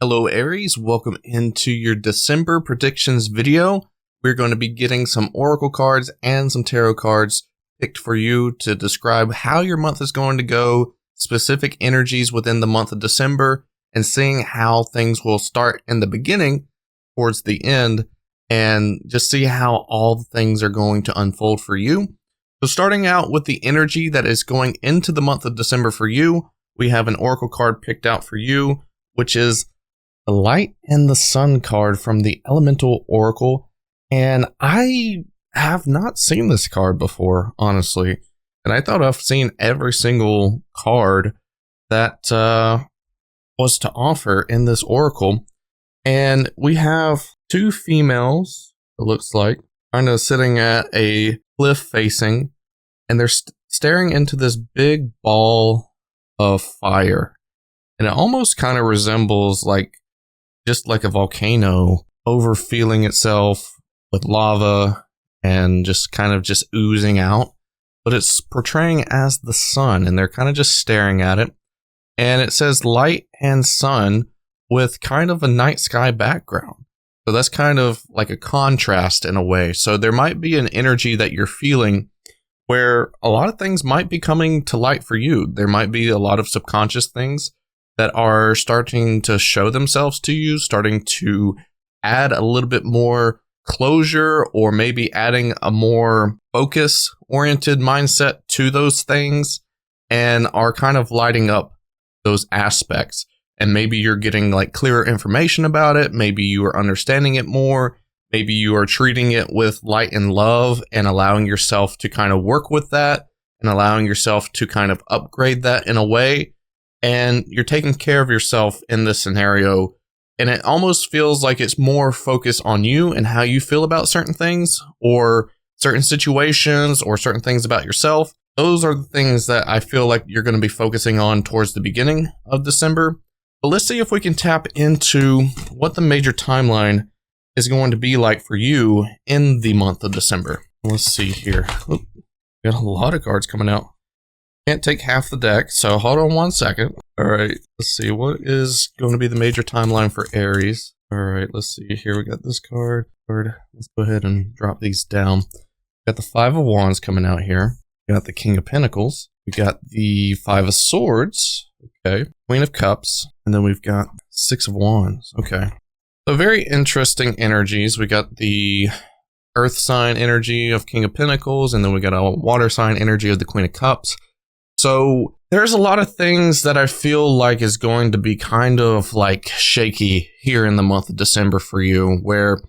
Hello Aries, welcome into your December predictions video. We're going to be getting some oracle cards and some tarot cards picked for you to describe how your month is going to go, specific energies within the month of December, and seeing how things will start in the beginning towards the end, and just see how all the things are going to unfold for you. So starting out with the energy that is going into the month of December for you, we have an oracle card picked out for you, which is the Light and the Sun card from the Elemental Oracle. And I have not seen this card before, honestly. And I thought I've seen every single card that was to offer in this oracle. And we have two females, it looks like, kind of sitting at a cliff facing, and they're staring into this big ball of fire. And it almost kind of resembles just like a volcano overfilling itself with lava and just kind of just oozing out. But it's portraying as the sun, and they're kind of just staring at it. And it says light and sun with kind of a night sky background. So that's kind of like a contrast in a way. So there might be an energy that you're feeling where a lot of things might be coming to light for you. There might be a lot of subconscious things that are starting to show themselves to you, starting to add a little bit more closure, or maybe adding a more focus-oriented mindset to those things, and are kind of lighting up those aspects. And maybe you're getting clearer information about it. Maybe you are understanding it more. Maybe you are treating it with light and love and allowing yourself to kind of work with that and allowing yourself to kind of upgrade that in a way. And you're taking care of yourself in this scenario. And it almost feels like it's more focused on you and how you feel about certain things or certain situations or certain things about yourself. Those are the things that I feel like you're going to be focusing on towards the beginning of December. But let's see if we can tap into what the major timeline is going to be like for you in the month of December. Let's see here. Oop, got a lot of cards coming out. Can't take half the deck, so hold on one second. All right, let's see. What is going to be the major timeline for Aries? All right, let's see here. We got this card. Let's go ahead and drop these down. Got the Five of Wands coming out here. We got the King of Pentacles. We got the Five of Swords. Okay. Queen of Cups. And then we've got Six of Wands. Okay. So very interesting energies. We got the Earth sign energy of King of Pentacles, and then we got a water sign energy of the Queen of Cups. So there's a lot of things that I feel like is going to be kind of shaky here in the month of December for you, where,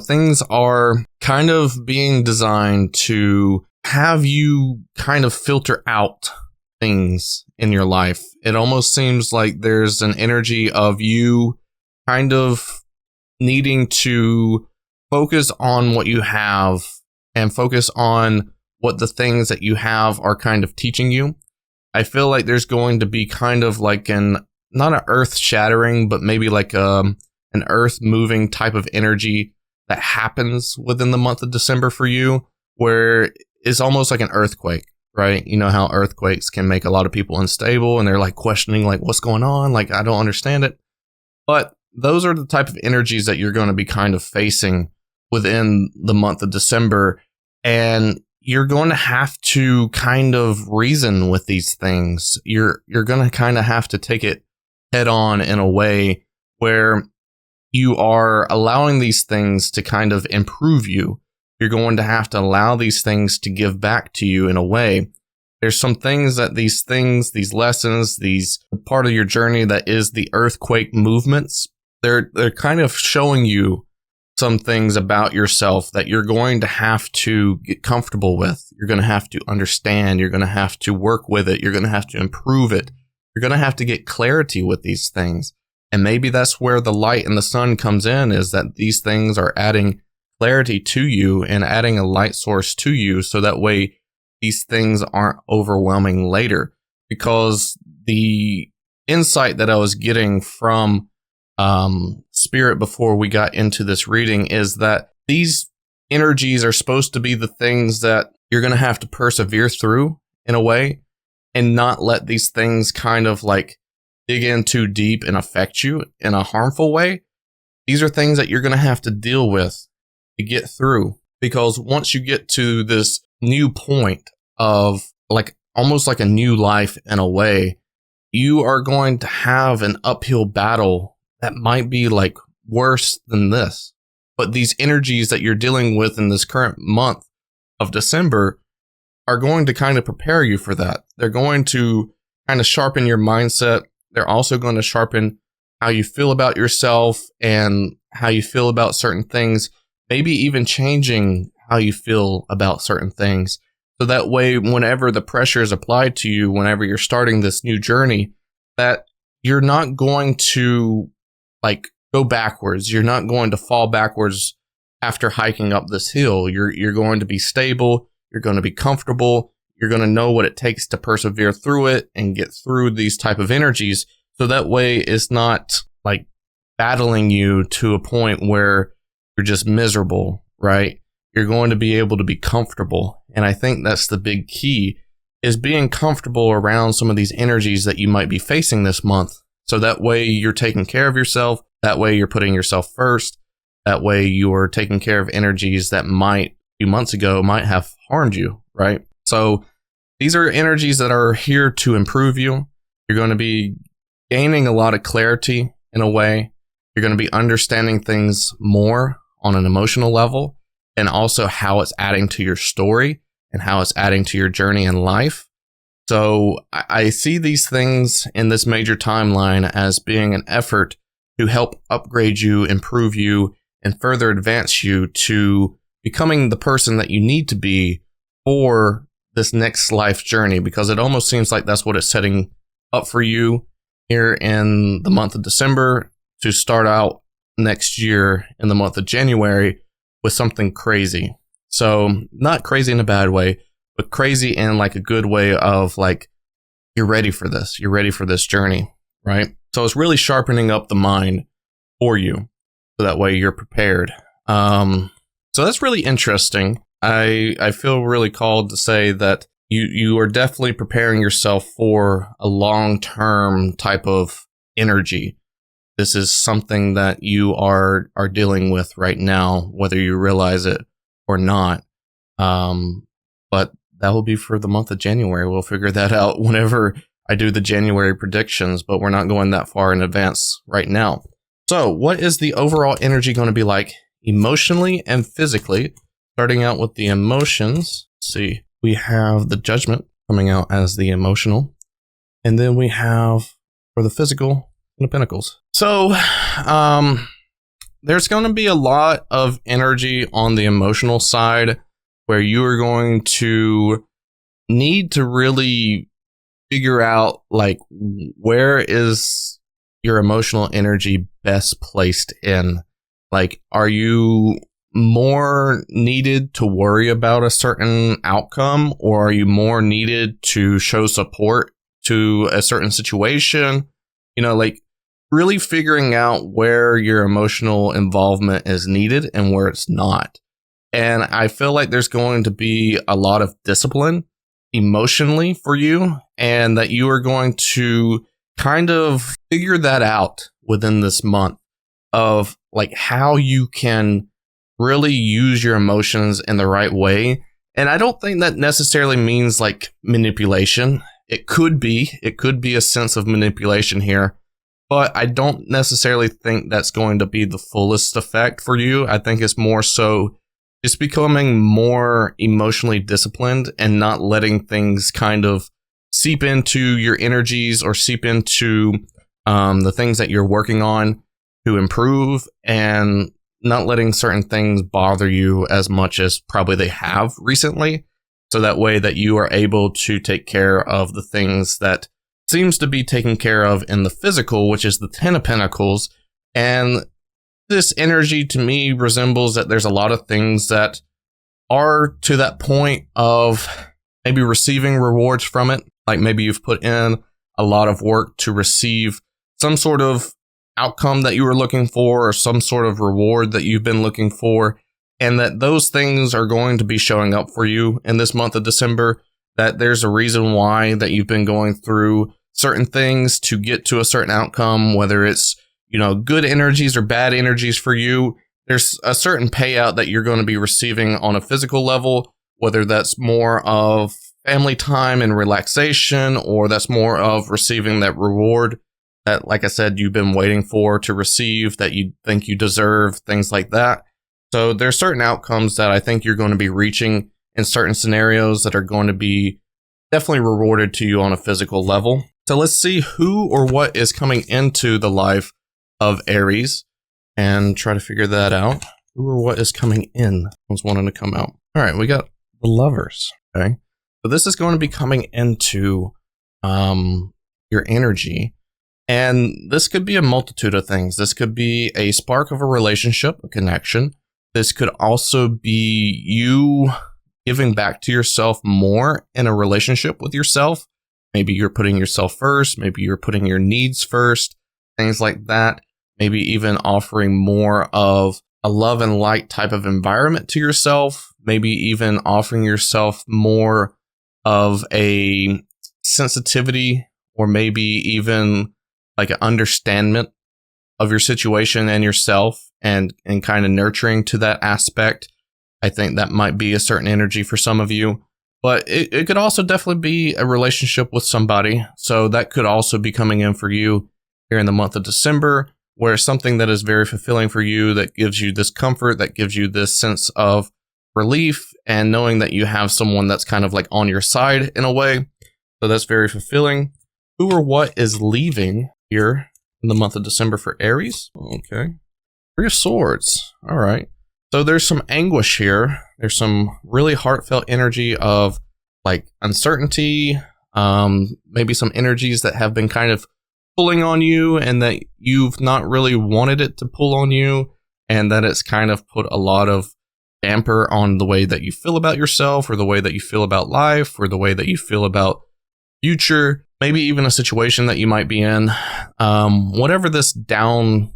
things are kind of being designed to have you kind of filter out things in your life. It almost seems like there's an energy of you kind of needing to focus on what you have and focus on what the things that you have are kind of teaching you. I feel like there's going to be kind of not an earth shattering, but maybe an earth moving type of energy that happens within the month of December for you, where it's almost like an earthquake, right? You know how earthquakes can make a lot of people unstable and they're questioning what's going on? I don't understand it. But those are the type of energies that you're going to be kind of facing within the month of December. And you're going to have to kind of reason with these things. You're going to kind of have to take it head on in a way where you are allowing these things to kind of improve you. You're going to have to allow these things to give back to you in a way. There's some things that these lessons, these part of your journey that is the earthquake movements, they're kind of showing you some things about yourself that you're going to have to get comfortable with. You're going to have to understand. You're going to have to work with it. You're going to have to improve it. You're going to have to get clarity with these things. And maybe that's where the light and the sun comes in, is that these things are adding clarity to you and adding a light source to you, so that way these things aren't overwhelming later. Because the insight that I was getting from Spirit before we got into this reading is that these energies are supposed to be the things that you're going to have to persevere through in a way, and not let these things kind of dig in too deep and affect you in a harmful way, these are things that you're going to have to deal with to get through. Because once you get to this new point of like almost like a new life in a way, you are going to have an uphill battle that might be like worse than this. But these energies that you're dealing with in this current month of December are going to kind of prepare you for that. They're going to kind of sharpen your mindset. They're also going to sharpen how you feel about yourself and how you feel about certain things, maybe even changing how you feel about certain things. So that way, whenever the pressure is applied to you, whenever you're starting this new journey, that you're not going to like go backwards. You're not going to fall backwards after hiking up this hill. You're going to be stable. You're going to be comfortable. You're going to know what it takes to persevere through it and get through these type of energies. So that way it's not like battling you to a point where you're just miserable, right? You're going to be able to be comfortable. And I think that's the big key, is being comfortable around some of these energies that you might be facing this month. So that way you're taking care of yourself. That way you're putting yourself first. That way you're taking care of energies that might, a few months ago, might have harmed you, right? So these are energies that are here to improve you. You're going to be gaining a lot of clarity in a way. You're going to be understanding things more on an emotional level, and also how it's adding to your story and how it's adding to your journey in life. So I see these things in this major timeline as being an effort to help upgrade you, improve you, and further advance you to becoming the person that you need to be for this next life journey, because it almost seems like that's what it's setting up for you here in the month of December to start out next year in the month of January with something crazy. So not crazy in a bad way, but crazy in like a good way of like, you're ready for this. You're ready for this journey, right? So it's really sharpening up the mind for you. So that way you're prepared. So that's really interesting. I feel really called to say that you are definitely preparing yourself for a long-term type of energy. This is something that you are dealing with right now, whether you realize it or not. But that will be for the month of January. We'll figure that out whenever I do the January predictions, but we're not going that far in advance right now. So what is the overall energy going to be like emotionally and physically? Starting out with the emotions, let's see, we have the Judgment coming out as the emotional, and then we have for the physical, the Pentacles. So there's going to be a lot of energy on the emotional side where you are going to need to really figure out like where is your emotional energy best placed in. Like, are you more needed to worry about a certain outcome, or are you more needed to show support to a certain situation? You know, like really figuring out where your emotional involvement is needed and where it's not. And I feel like there's going to be a lot of discipline emotionally for you, and that you are going to kind of figure that out within this month of like how you can really use your emotions in the right way. And I don't think that necessarily means like manipulation. It could be a sense of manipulation here, but I don't necessarily think that's going to be the fullest effect for you. I think it's more so just becoming more emotionally disciplined and not letting things kind of seep into your energies or seep into the things that you're working on to improve, and not letting certain things bother you as much as probably they have recently. So that way that you are able to take care of the things that seems to be taken care of in the physical, which is the Ten of Pentacles. And this energy to me resembles that there's a lot of things that are to that point of maybe receiving rewards from it. Like maybe you've put in a lot of work to receive some sort of outcome that you were looking for, or some sort of reward that you've been looking for, and that those things are going to be showing up for you in this month of December, that there's a reason why that you've been going through certain things to get to a certain outcome, whether it's, good energies or bad energies for you. There's a certain payout that you're going to be receiving on a physical level, whether that's more of family time and relaxation, or that's more of receiving that reward that, like I said, you've been waiting for to receive, that you think you deserve, things like that. So there's certain outcomes that I think you're going to be reaching in certain scenarios that are going to be definitely rewarded to you on a physical level. So let's see who or what is coming into the life of Aries and try to figure that out. Who or what is coming in? Who's wanting to come out? All right, we got the Lovers. Okay, so this is going to be coming into your energy. And this could be a multitude of things. This could be a spark of a relationship, a connection. This could also be you giving back to yourself more in a relationship with yourself. Maybe you're putting yourself first. Maybe you're putting your needs first, things like that. Maybe even offering more of a love and light type of environment to yourself. Maybe even offering yourself more of a sensitivity, or maybe even like an understanding of your situation and yourself, and kind of nurturing to that aspect. I think that might be a certain energy for some of you, but it could also definitely be a relationship with somebody. So that could also be coming in for you here in the month of December, where it's something that is very fulfilling for you, that gives you this comfort, that gives you this sense of relief, and knowing that you have someone that's kind of like on your side in a way. So that's very fulfilling. Who or what is leaving here in the month of December for Aries? Okay. Three of Swords. All right. So there's some anguish here. There's some really heartfelt energy of like uncertainty, maybe some energies that have been kind of pulling on you, and that you've not really wanted it to pull on you, and that it's kind of put a lot of damper on the way that you feel about yourself, or the way that you feel about life, or the way that you feel about future, maybe even a situation that you might be in. Whatever this down,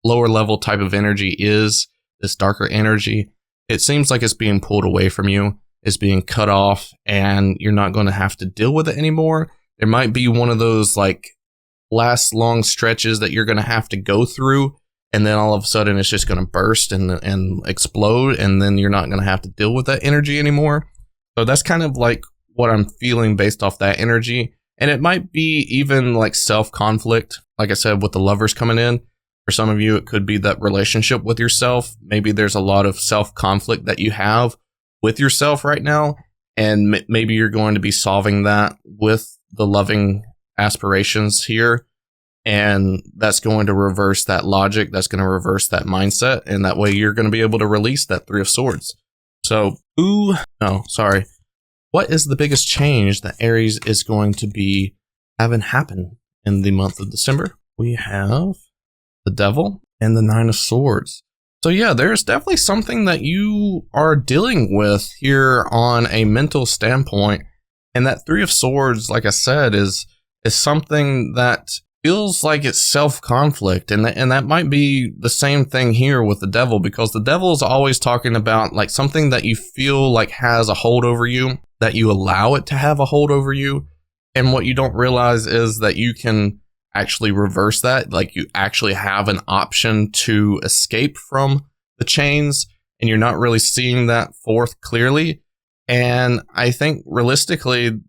lower level type of energy is, this darker energy, it seems like it's being pulled away from you, it's being cut off, and you're not going to have to deal with it anymore. There might be one of those like last long stretches that you're going to have to go through, and then all of a sudden it's just going to burst and explode, and then you're not going to have to deal with that energy anymore. So that's kind of like what I'm feeling based off that energy. And it might be even like self-conflict, like I said, with the Lovers coming in. For some of you, it could be that relationship with yourself. Maybe there's a lot of self-conflict that you have with yourself right now, and maybe you're going to be solving that with the loving aspirations here. And that's going to reverse that logic. That's going to reverse that mindset. And that way you're going to be able to release that Three of Swords. So, what is the biggest change that Aries is going to be having happen in the month of December? We have the Devil and the Nine of Swords. So yeah, there's definitely something that you are dealing with here on a mental standpoint. And that Three of Swords, like I said, is something that feels like it's self-conflict. And that might be the same thing here with the Devil, because the Devil is always talking about like something that you feel like has a hold over you, that you allow it to have a hold over you. And what you don't realize is that you can actually reverse that. Like you actually have an option to escape from the chains, and you're not really seeing that forth clearly. And I think realistically,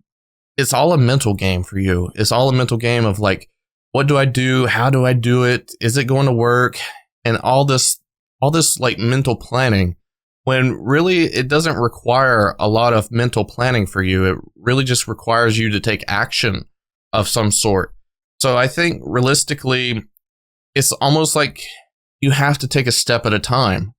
it's all a mental game for you. It's all a mental game of like, what do I do? How do I do it? Is it going to work? And all this like mental planning, when really it doesn't require a lot of mental planning for you. It really just requires you to take action of some sort. So I think realistically, it's almost like you have to take a step at a time.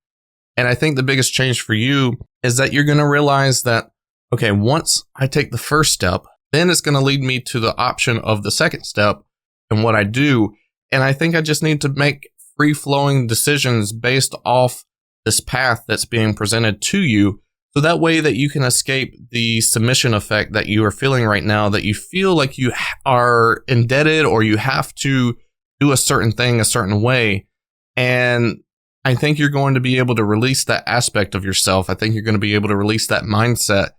And I think the biggest change for you is that you're going to realize that, okay, once I take the first step, then it's going to lead me to the option of the second step and what I do. And I think I just need to make free-flowing decisions based off this path that's being presented to you. So that way that you can escape the submission effect that you are feeling right now, that you feel like you are indebted or you have to do a certain thing a certain way. And I think you're going to be able to release that aspect of yourself. I think you're going to be able to release that mindset,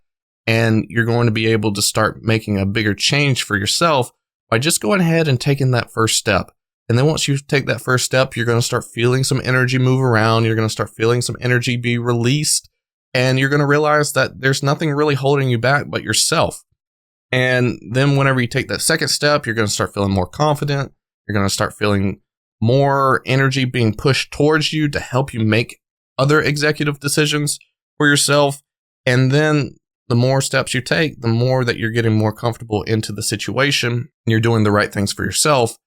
and you're going to be able to start making a bigger change for yourself by just going ahead and taking that first step. And then once you take that first step, you're going to start feeling some energy move around. You're going to start feeling some energy be released. And you're going to realize that there's nothing really holding you back but yourself. And then whenever you take that second step, you're going to start feeling more confident. You're going to start feeling more energy being pushed towards you to help you make other executive decisions for yourself. And then the more steps you take, the more that you're getting more comfortable into the situation and you're doing the right things for yourself.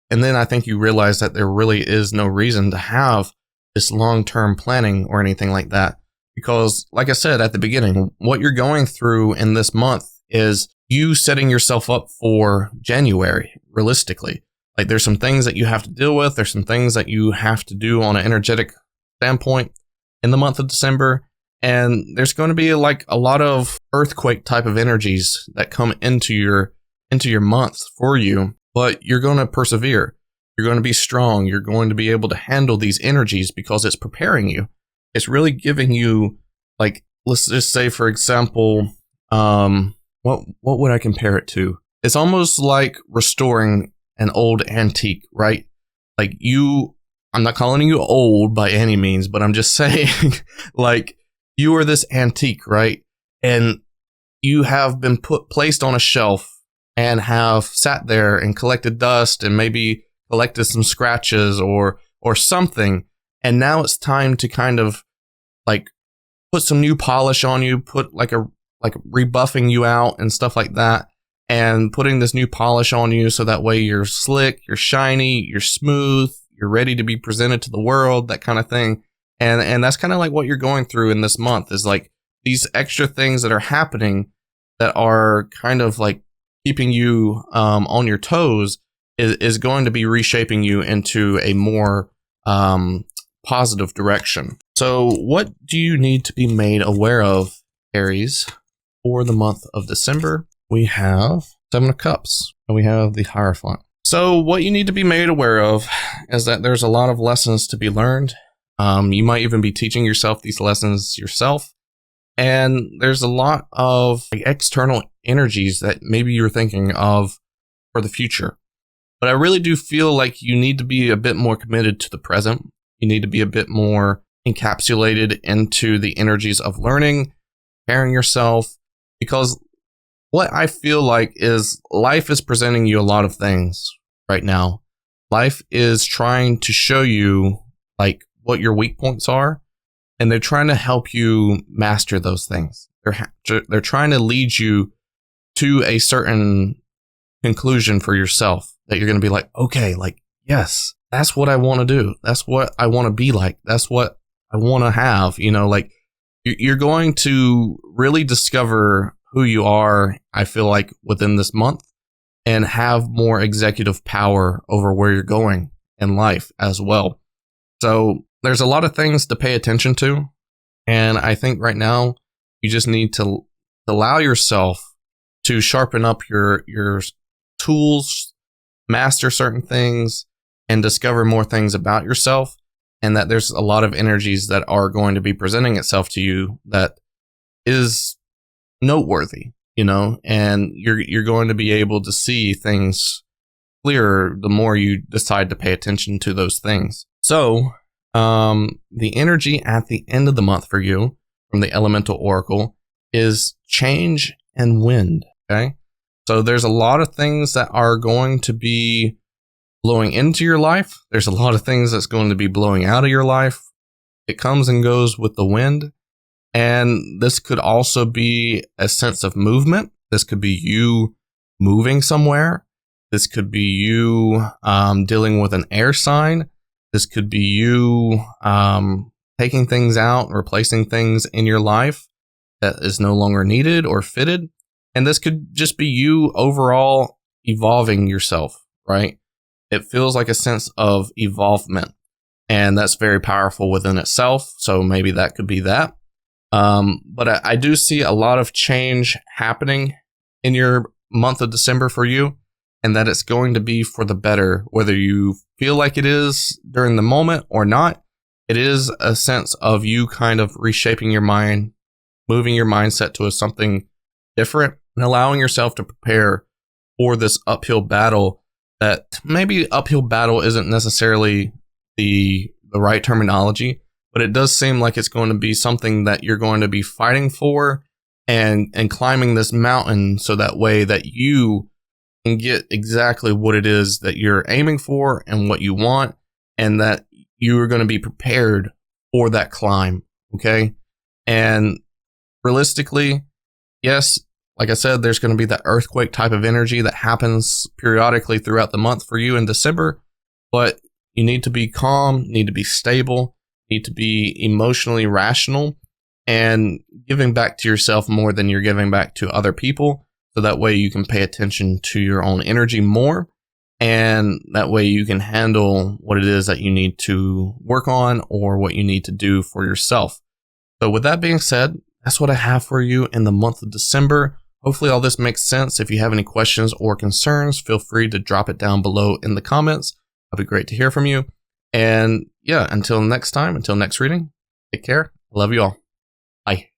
And then I think you realize that there really is no reason to have this long-term planning or anything like that. Because like I said at the beginning, what you're going through in this month is you setting yourself up for January, realistically. Like there's some things that you have to deal with. There's some things that you have to do on an energetic standpoint in the month of December. And there's going to be like a lot of earthquake type of energies that come into your month for you, but you're going to persevere. You're going to be strong. You're going to be able to handle these energies because it's preparing you. It's really giving you, like, let's just say, for example, what would I compare it to? It's almost like restoring an old antique, right? Like I'm not calling you old by any means, but I'm just saying, like, you are this antique, right? And you have been placed on a shelf and have sat there and collected dust and maybe collected some scratches or something. And now it's time to kind of like put some new polish on you, put like rebuffing you out and stuff like that. And putting this new polish on you so that way you're slick, you're shiny, you're smooth, you're ready to be presented to the world, that kind of thing. And that's kind of like what you're going through in this month is like these extra things that are happening that are kind of like keeping you on your toes is going to be reshaping you into a more positive direction. So what do you need to be made aware of, Aries, for the month of December? We have 7 of Cups and we have the Hierophant. So what you need to be made aware of is that there's a lot of lessons to be learned. You might even be teaching yourself these lessons yourself. And there's a lot of external energies that maybe you're thinking of for the future. But I really do feel like you need to be a bit more committed to the present. You need to be a bit more encapsulated into the energies of learning, preparing yourself, because what I feel like is life is presenting you a lot of things right now. Life is trying to show you like what your weak points are, and they're trying to help you master those things. They're trying to lead you to a certain conclusion for yourself that you're going to be like, okay, like, yes, that's what I want to do. That's what I want to be like. That's what I want to have, like you're going to really discover who you are, I feel like, within this month and have more executive power over where you're going in life as well. So there's a lot of things to pay attention to. And I think right now you just need to allow yourself to sharpen up your tools, master certain things, and discover more things about yourself. And that there's a lot of energies that are going to be presenting itself to you that is noteworthy, and you're going to be able to see things clearer the more you decide to pay attention to those things. So, the energy at the end of the month for you from the Elemental Oracle is change and wind. Okay. So there's a lot of things that are going to be blowing into your life. There's a lot of things that's going to be blowing out of your life. It comes and goes with the wind. And this could also be a sense of movement. This could be you moving somewhere. This could be you dealing with an air sign. This could be you taking things out, replacing things in your life that is no longer needed or fitted. And this could just be you overall evolving yourself, right? It feels like a sense of evolvement, and that's very powerful within itself. So maybe that could be that. But I do see a lot of change happening in your month of December for you, and that it's going to be for the better, whether you feel like it is during the moment or not. It is a sense of you kind of reshaping your mind, moving your mindset to something different, and allowing yourself to prepare for this uphill battle. That maybe uphill battle isn't necessarily the right terminology, but it does seem like it's going to be something that you're going to be fighting for and climbing this mountain so that way that you can get exactly what it is that you're aiming for and what you want, and that you are going to be prepared for that climb. Okay. And realistically, yes, like I said, there's going to be that earthquake type of energy that happens periodically throughout the month for you in December, but you need to be calm, need to be stable, need to be emotionally rational, and giving back to yourself more than you're giving back to other people. So that way you can pay attention to your own energy more, and that way you can handle what it is that you need to work on or what you need to do for yourself. So with that being said, that's what I have for you in the month of December. Hopefully all this makes sense. If you have any questions or concerns, feel free to drop it down below in the comments. It'll be great to hear from you. And yeah, until next time, until next reading, take care. I love you all. Bye.